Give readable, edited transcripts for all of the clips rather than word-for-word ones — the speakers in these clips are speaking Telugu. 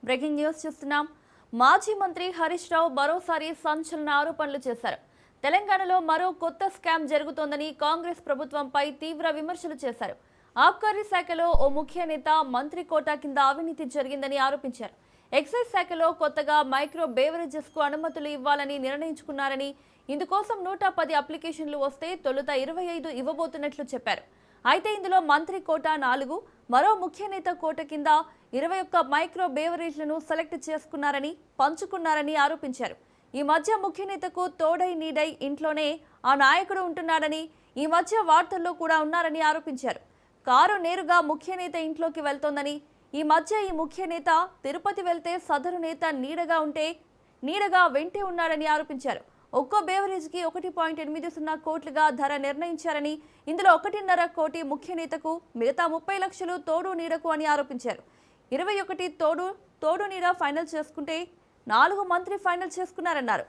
బ్రేకింగ్ న్యూస్ చూస్తున్నాం. మాజీ మంత్రి హరీష్ రావు మరోసారి సంచలన ఆరోపణలు చేశారు. తెలంగాణలో మరో కొత్త స్కామ్ జరుగుతోందని కాంగ్రెస్ ప్రభుత్వంపై తీవ్ర విమర్శలు చేశారు. ఆబ్కారీ శాఖలో ఓ ముఖ్య నేత మంత్రి కోటా కింద అవినీతి జరిగిందని ఆరోపించారు. ఎక్సైజ్ శాఖలో కొత్తగా మైక్రో బేవరేజెస్ కు అనుమతులు ఇవ్వాలని నిర్ణయించుకున్నారని, ఇందుకోసం 110 అప్లికేషన్లు వస్తే తొలుత 25 ఇవ్వబోతున్నట్లు చెప్పారు. అయితే ఇందులో మంత్రి కోట 4, మరో ముఖ్య నేత కోట కింద 21 మైక్రో బేవరేజ్లను సెలెక్ట్ చేసుకున్నారని, పంచుకున్నారని ఆరోపించారు. ఈ మధ్య ముఖ్య నేతకు తోడై నీడై ఇంట్లోనే ఆ నాయకుడు ఉంటున్నాడని, ఈ మధ్య వార్తల్లో కూడా ఉన్నారని ఆరోపించారు. కారు నేరుగా ముఖ్య నేత ఇంట్లోకి వెళ్తోందని, ఈ మధ్య ఈ ముఖ్య నేత తిరుపతి వెళ్తే సదరు నేత నీడగా వెంటే ఉన్నాడని ఆరోపించారు. ఒక్కో బేవరేజ్కి 1.80 కోట్లుగా ధర నిర్ణయించారని, ఇందులో 1.5 కోటి ముఖ్య నేతకు, మిగతా 30 లక్షలు తోడు నీడకు అని ఆరోపించారు. 21 తోడు నీడ ఫైనల్ చేసుకుంటే 4 మంత్రి ఫైనల్ చేసుకున్నారన్నారు.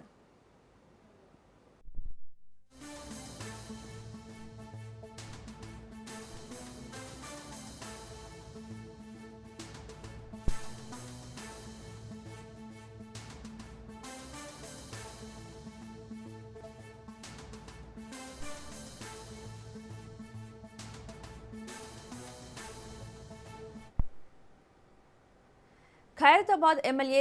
ఖైరతాబాద్ ఎమ్మెల్యే